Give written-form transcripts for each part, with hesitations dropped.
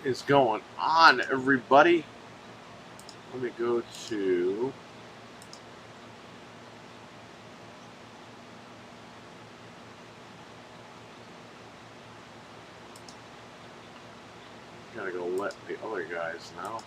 is going on, everybody? Let me go to gotta go let the other guys know.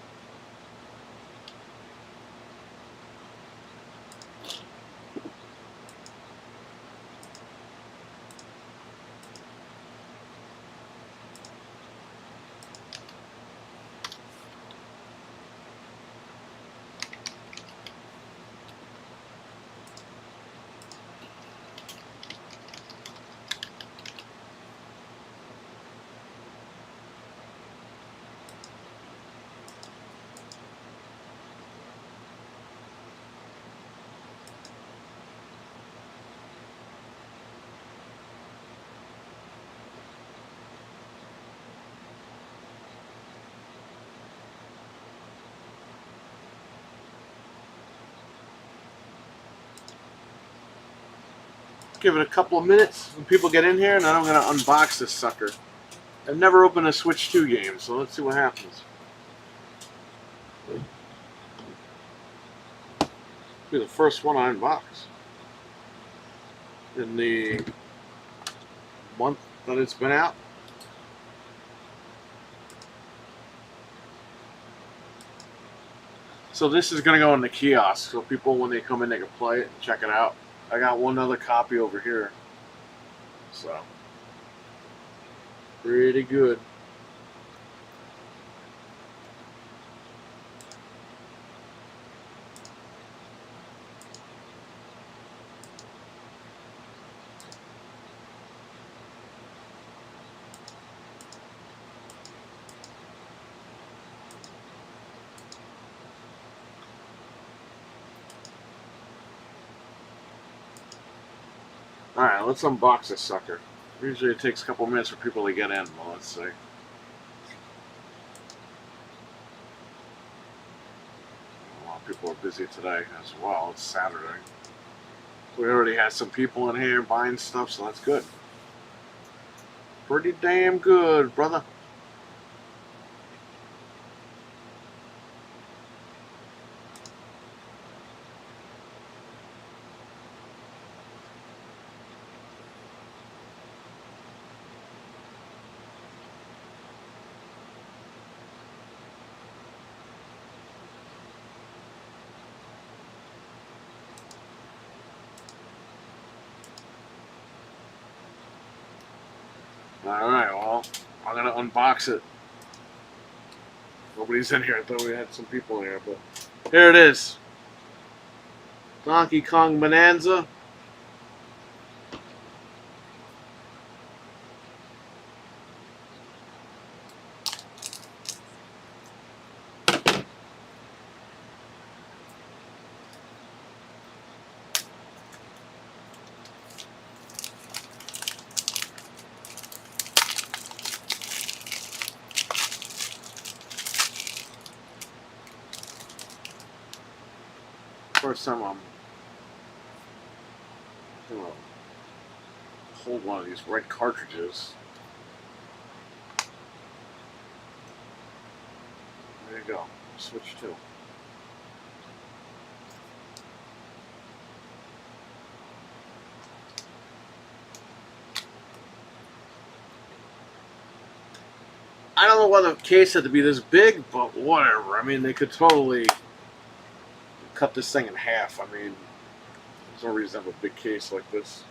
Give it a couple of minutes when people get in here, and then I'm going to unbox this sucker. I've never opened a Switch 2 game, so let's see what happens. Be the first one I unbox in the month that it's been out. So this is going to go in the kiosk, so people, when they come in, they can play it and check it out. I got one other copy over here, so pretty good. Alright, let's unbox this sucker. Usually it takes a couple minutes for people to get in. Well, let's see. A lot of people are busy today as well. It's Saturday. We already had some people in here buying stuff, so that's good. Pretty damn good, brother. Alright, well, I'm going to unbox it. Nobody's in here. I thought we had some people in here, but here it is. Donkey Kong Bananza. First time I'm gonna hold one of these red cartridges. There you go. Switch 2. I don't know why the case had to be this big, but whatever. I mean, they could totally cut this thing in half. I mean, there's no reason to have a big case like this.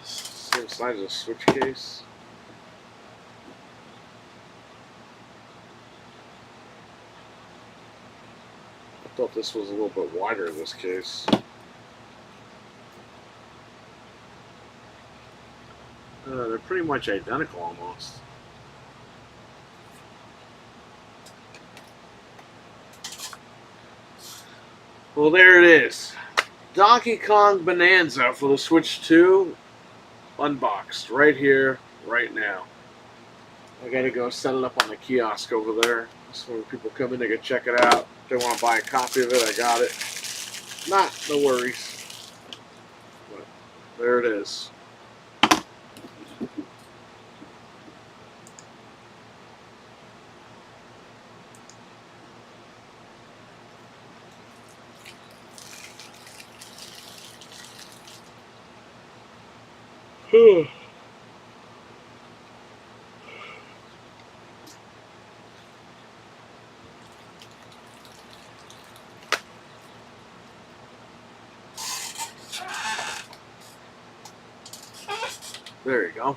Same size as a Switch case. I thought this was a little bit wider, this case. They're pretty much identical almost. Well, there it is. Donkey Kong Bananza for the Switch 2, unboxed right here, right now. I gotta go set it up on the kiosk over there. So when people come in, they can check it out. If they want to buy a copy of it, I got it. No worries. But there it is. There you go.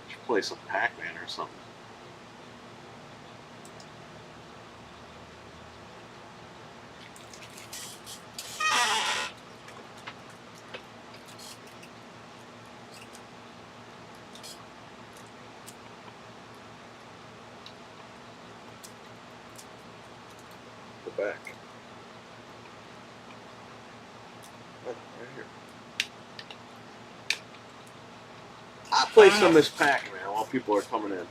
Should play some Pac-Man or something. Go back. Oh, right here. I'll play some of this Pac-Man while people are coming in.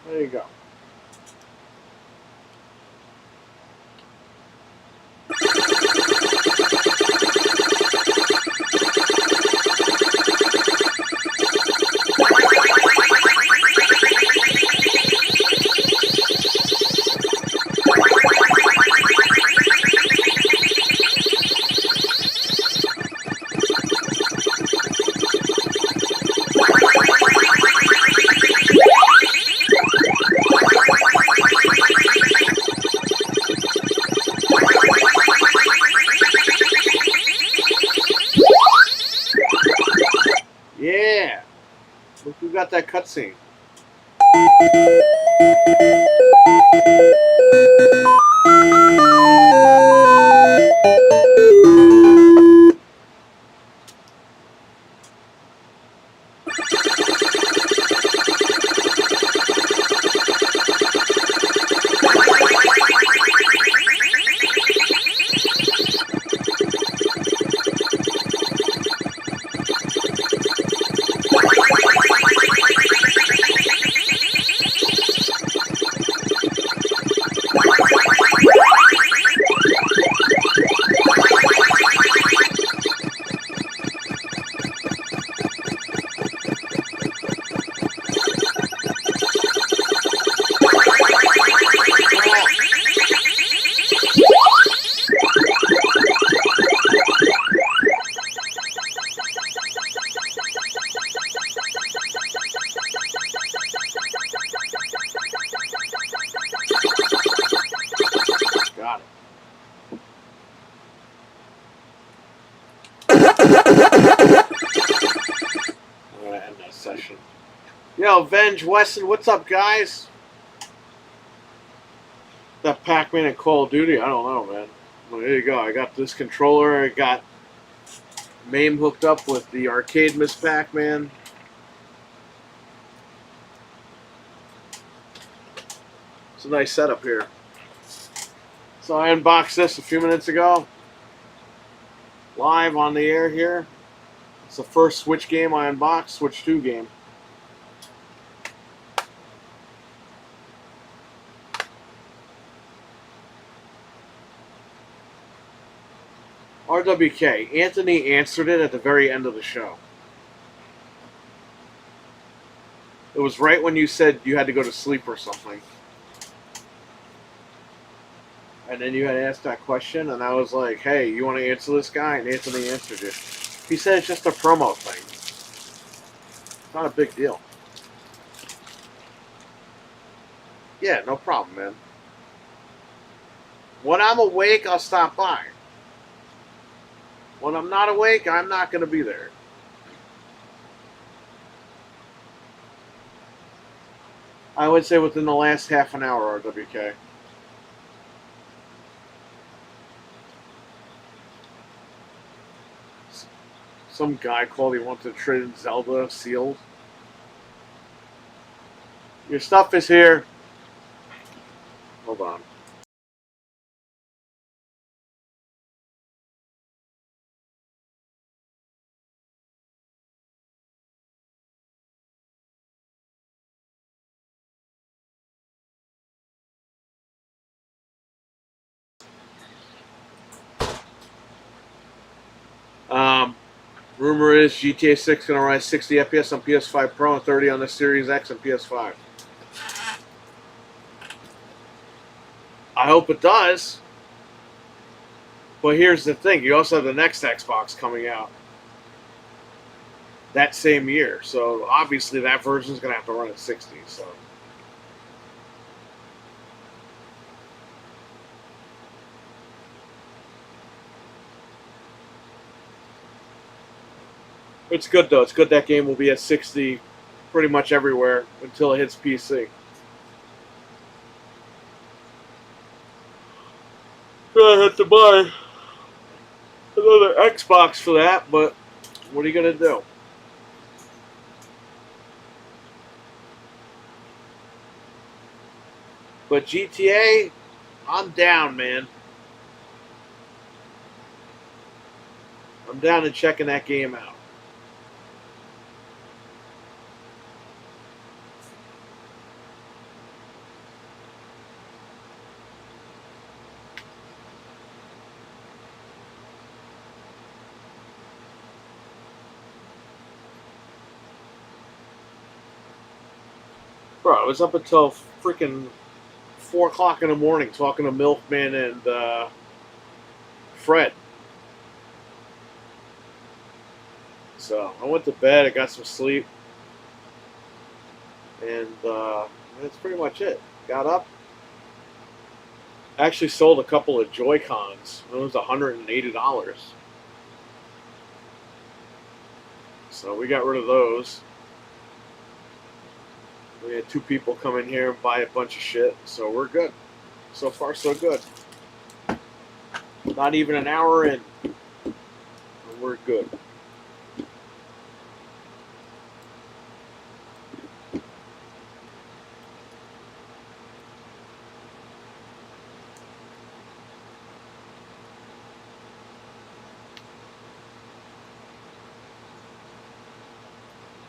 There you go. Yeah. Look who got that cutscene. Got it. I'm gonna end that session. Yo, Venge Weston, what's up, guys? That Pac-Man and Call of Duty, I don't know, man. Well, there you go. I got this controller. I got MAME hooked up with the arcade Miss Pac-Man. It's a nice setup here. So I unboxed this a few minutes ago. Live on the air here. It's the first Switch game I unboxed, Switch 2 game. RWK, Anthony answered it at the very end of the show. It was right when you said you had to go to sleep or something. And then you had asked that question, and I was like, hey, you want to answer this guy? And Anthony answered it. He said it's just a promo thing. It's not a big deal. Yeah, no problem, man. When I'm awake, I'll stop by. When I'm not awake, I'm not going to be there. I would say within the last half an hour, RWK. Some guy called. He wanted to trade in Zelda sealed. Your stuff is here. Hold on. Um, Rumor is GTA 6 going to rise 60 FPS on PS5 Pro and 30 on the Series X and PS5. I hope it does. But here's the thing: you also have the next Xbox coming out that same year, so obviously that version is going to have to run at 60. So it's good though. It's good that game will be at 60 pretty much everywhere until it hits PC. I have to buy another Xbox for that, but what are you going to do? But GTA, I'm down, man. I'm down to checking that game out. Bro, I was up until freaking 4 o'clock in the morning talking to Milkman and Fred. So I went to bed. I got some sleep, and that's pretty much it. Got up. Actually sold a couple of Joy Cons. It was $180. So we got rid of those. We had two people come in here and buy a bunch of shit, so we're good. So far, so good. Not even an hour in, and we're good.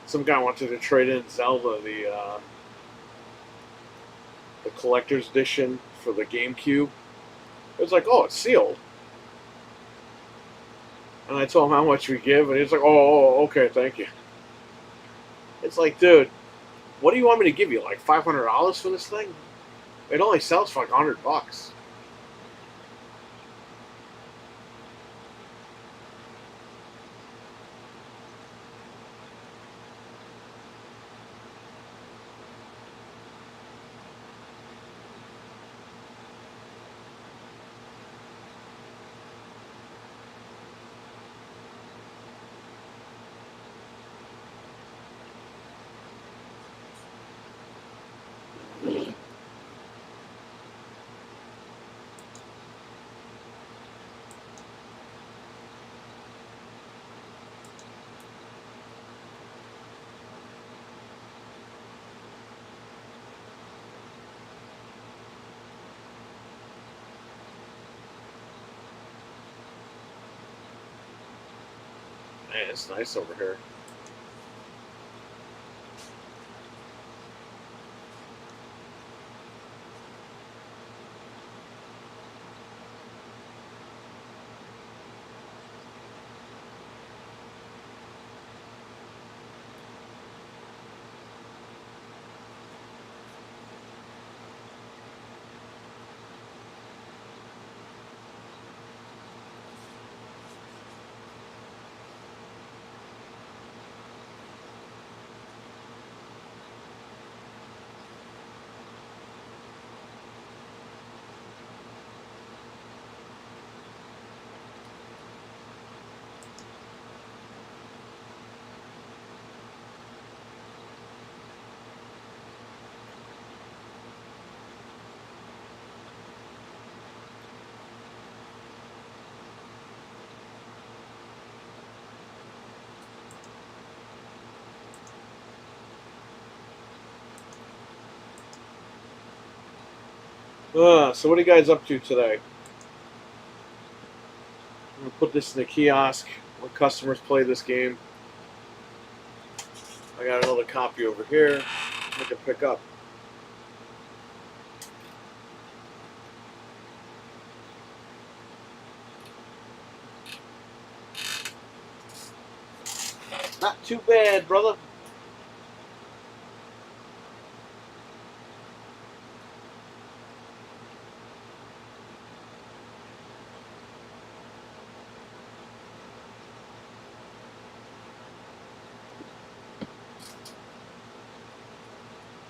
Some guy wanted to trade in Zelda, the collector's edition for the GameCube. It was like, oh, it's sealed. And I told him how much we give, and he's like, oh, okay, thank you. It's like, dude, what do you want me to give you? Like $500 for this thing? It only sells for like $100. Man, it's nice over here. So what are you guys up to today? I'm gonna put this in the kiosk when customers play this game. I got another copy over here. I can pick up. Not too bad, brother.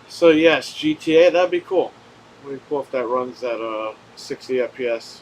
So yes, GTA, that'd be cool. That'd be cool if that runs at 60 FPS.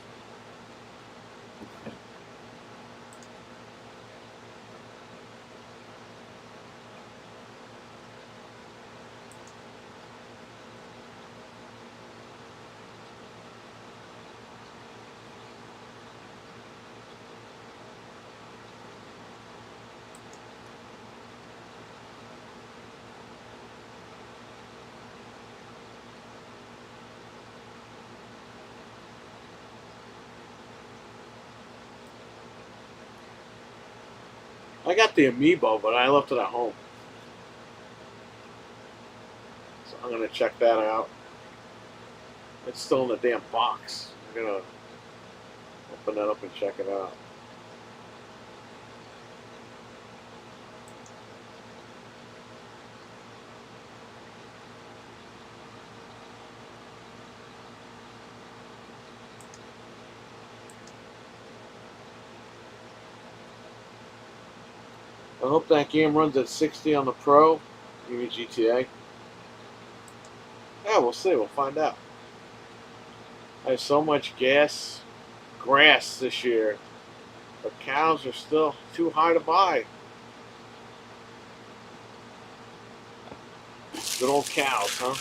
I got the amiibo, but I left it at home. So I'm gonna check that out. It's still in the damn box. I'm gonna open that up and check it out. I hope that game runs at 60 on the Pro. You mean GTA? Yeah, we'll see. We'll find out. I have so much grass this year, but cows are still too high to buy. Good old cows, huh?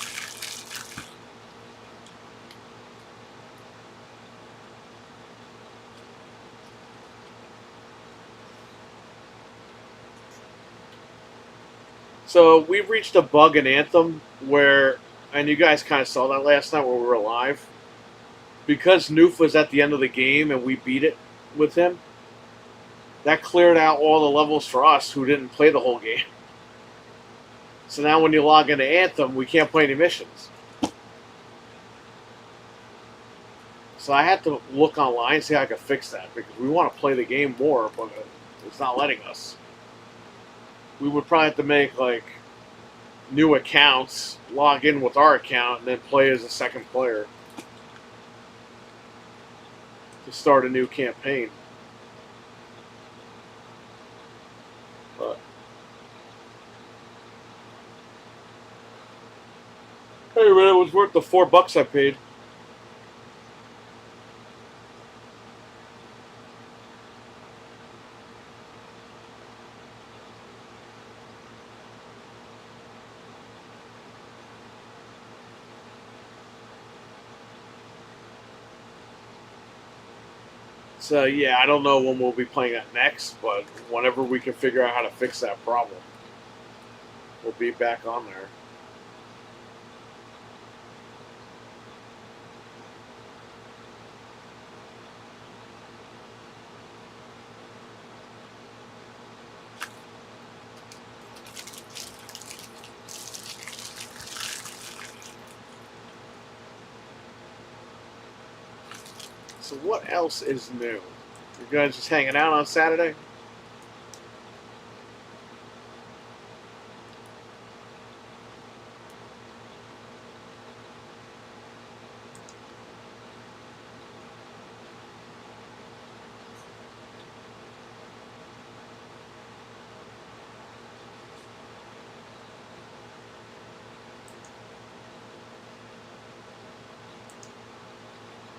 So we've reached a bug in Anthem where, and you guys kind of saw that last night where we were live, because Noof was at the end of the game and we beat it with him. That cleared out all the levels for us who didn't play the whole game. So now when you log into Anthem, we can't play any missions. So I had to look online and see how I could fix that because we want to play the game more, but it's not letting us. We would probably have to make like new accounts, log in with our account, and then play as a second player to start a new campaign. But hey man, it was worth the $4 I paid. So yeah, I don't know when we'll be playing that next, but whenever we can figure out how to fix that problem, we'll be back on there. So what else is new? You guys just hanging out on Saturday?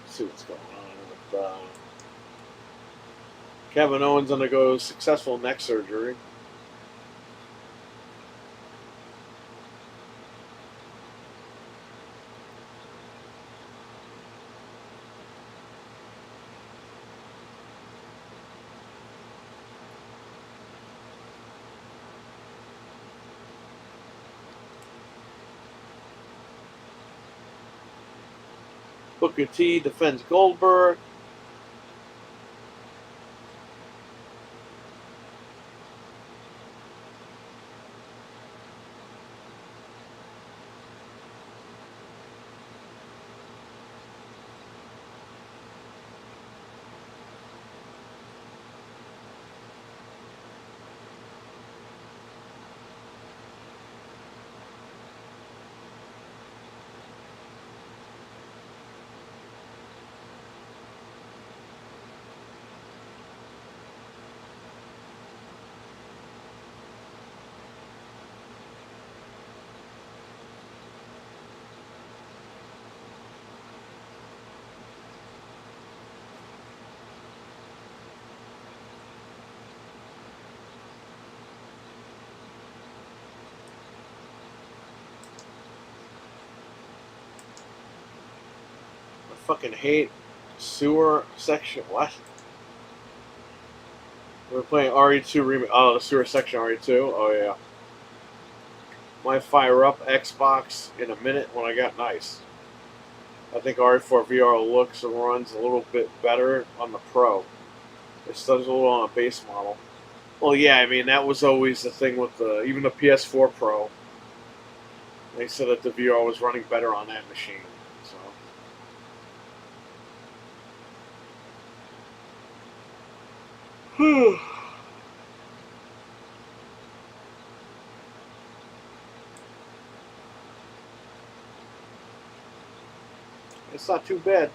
Let's see what's going on with Kevin Owens undergoes successful neck surgery. Booker T defends Goldberg. I fucking hate sewer section. What? We're playing RE2 remake. Oh, the sewer section RE2. Oh yeah. Might fire up Xbox in a minute when I got nice. I think RE4 VR looks and runs a little bit better on the Pro. It stutters a little on a base model. Well, yeah, I mean that was always the thing with the even the PS4 Pro. They said that the VR was running better on that machine. So. It's not too bad.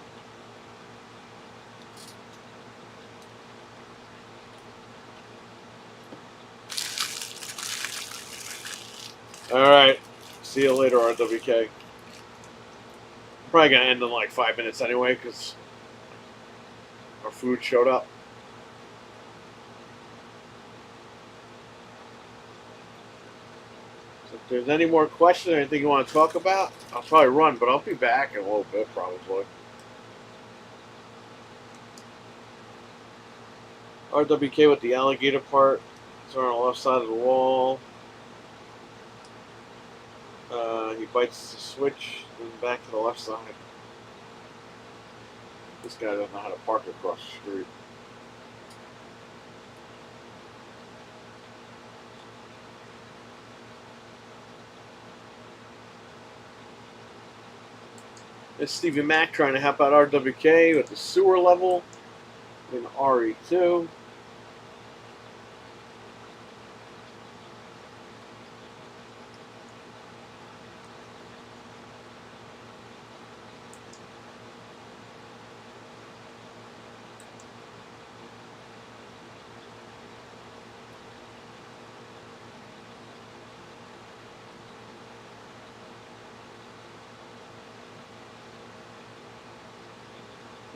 Alright. See you later, RWK. Probably going to end in like 5 minutes anyway, because our food showed up. So if there's any more questions or anything you want to talk about, I'll probably run, but I'll be back in a little bit probably. RWK with the alligator part. It's on the left side of the wall. He bites the switch, then back to the left side. This guy doesn't know how to park across the street. It's Stevie Mac trying to help out RWK with the sewer level in RE2.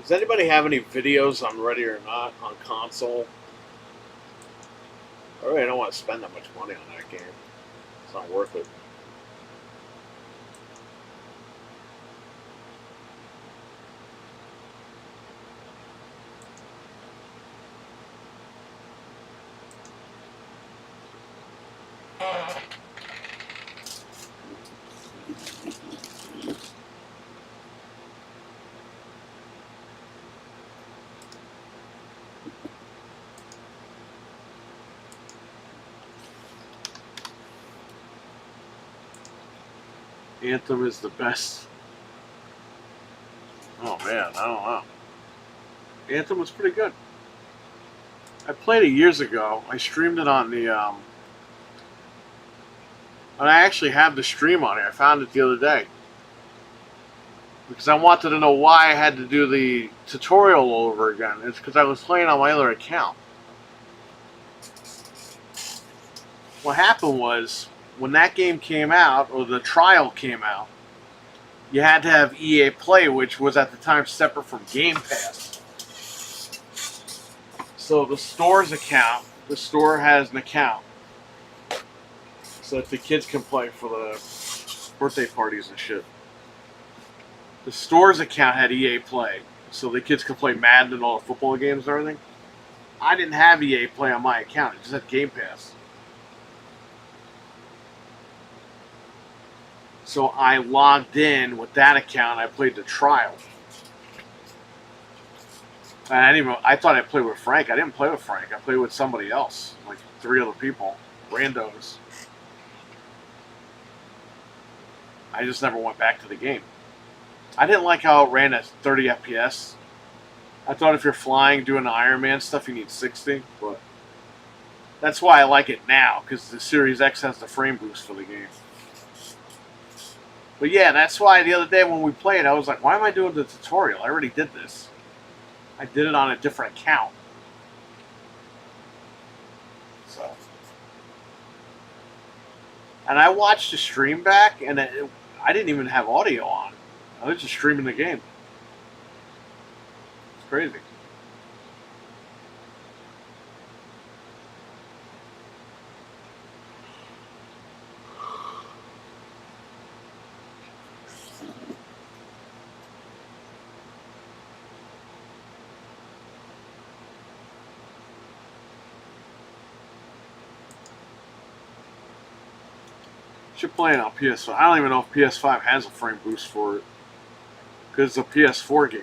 Does anybody have any videos on Ready or Not on console? I really don't want to spend that much money on that game. It's not worth it. Anthem is the best. Oh man, I don't know. Anthem was pretty good. I played it years ago. I streamed it on the and I actually have the stream on it. I found it the other day. Because I wanted to know why I had to do the tutorial all over again. It's because I was playing on my other account. What happened was, when that game came out, or the trial came out, you had to have EA Play, which was at the time separate from Game Pass. So the store's account, the store has an account, so that the kids can play for the birthday parties and shit. The store's account had EA Play, so the kids could play Madden and all the football games and everything. I didn't have EA Play on my account, it just had Game Pass. So I logged in with that account. I played the trial. I thought I played with Frank. I didn't play with Frank. I played with somebody else, like 3 other people, randos. I just never went back to the game. I didn't like how it ran at 30 FPS. I thought if you're flying doing the Iron Man stuff, you need 60, but that's why I like it now, because the Series X has the frame boost for the game. But yeah, that's why the other day when we played, I was like, why am I doing the tutorial? I already did this. I did it on a different account. So, and I watched the stream back, and I didn't even have audio on. I was just streaming the game. It's crazy. Should play it on PS5. I don't even know if PS5 has a frame boost for it, because it's a PS4 game.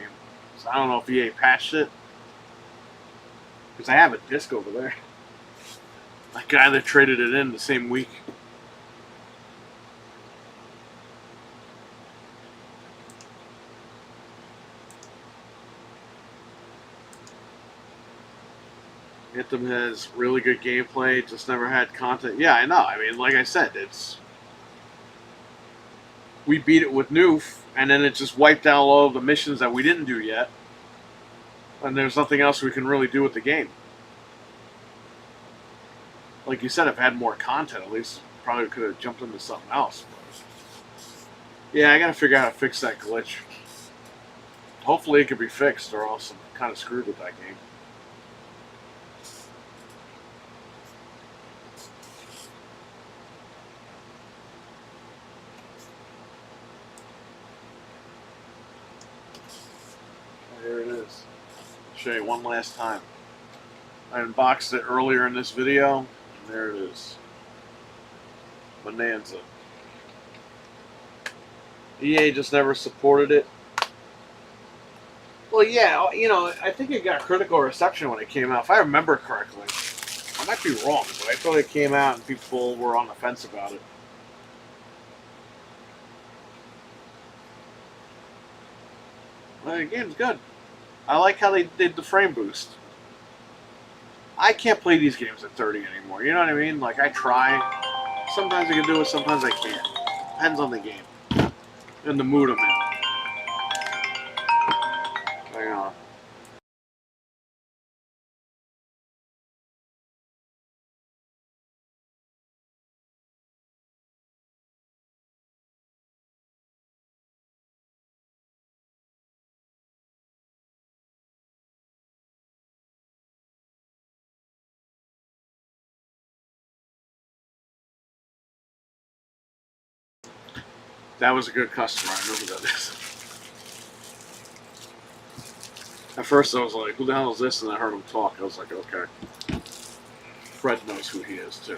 So I don't know if EA patched it. Because I have a disc over there. That guy that traded it in the same week. Anthem has really good gameplay, just never had content. Yeah, I know. I mean, like I said, we beat it with Noof, and then it just wiped out all of the missions that we didn't do yet. And there's nothing else we can really do with the game. Like you said, if it had more content, at least probably could have jumped into something else. But yeah, I gotta figure out how to fix that glitch. Hopefully it could be fixed, or else I'm kind of screwed with that game. There it is. I'll show you one last time. I unboxed it earlier in this video, and there it is. Bananza. EA just never supported it. Well, yeah, you know, I think it got critical reception when it came out, if I remember correctly. I might be wrong, but I thought it came out and people were on the fence about it. Well, the game's good. I like how they did the frame boost. I can't play these games at 30 anymore, you know what I mean? Like, I try. Sometimes I can do it, sometimes I can't. Depends on the game. And the mood I'm in. Hang on. That was a good customer, I know who that is. At first I was like, who the hell is this? And I heard him talk. I was like, okay. Fred knows who he is, too.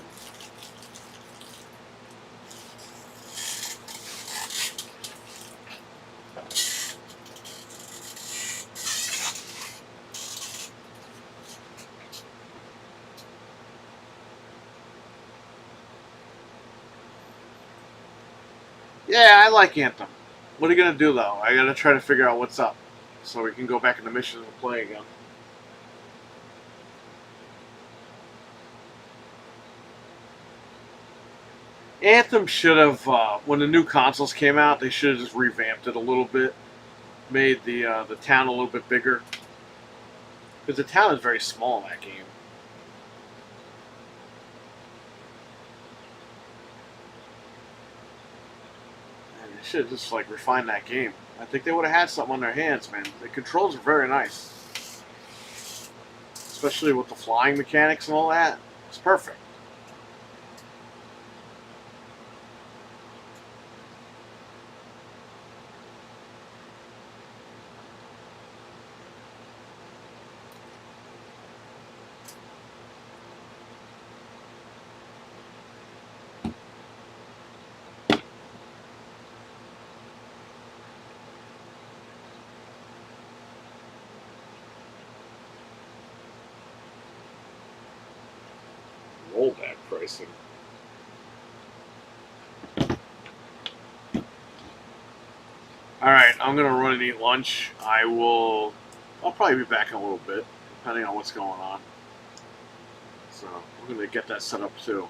Yeah, I like Anthem. What are you going to do, though? I got to try to figure out what's up so we can go back in the mission and play again. Anthem should have, when the new consoles came out, they should have just revamped it a little bit. Made the town a little bit bigger. Because the town is very small in that game. And they should have just, like, refined that game. I think they would have had something on their hands, man. The controls are very nice. Especially with the flying mechanics and all that. It's perfect. rollback pricing. Alright, I'm going to run and eat lunch. I'll probably be back in a little bit, depending on what's going on. So, I'm going to get that set up too.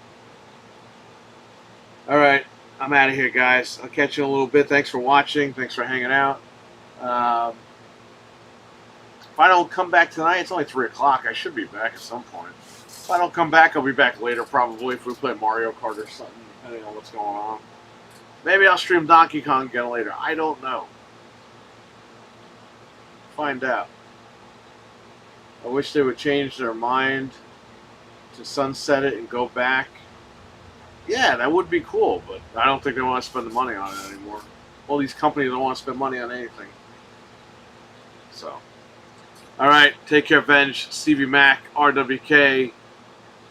Alright, I'm out of here, guys. I'll catch you in a little bit. Thanks for watching. Thanks for hanging out. If I don't come back tonight, it's only 3 o'clock. I should be back at some point. If I don't come back, I'll be back later, probably, if we play Mario Kart or something, depending on what's going on. Maybe I'll stream Donkey Kong again later. I don't know. Find out. I wish they would change their mind to sunset it and go back. Yeah, that would be cool, but I don't think they want to spend the money on it anymore. All these companies don't want to spend money on anything. So, alright, take care, Venge, Stevie Mac, RWK,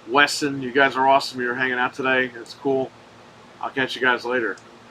Wesson. You guys are awesome. You're hanging out today. It's cool. I'll catch you guys later.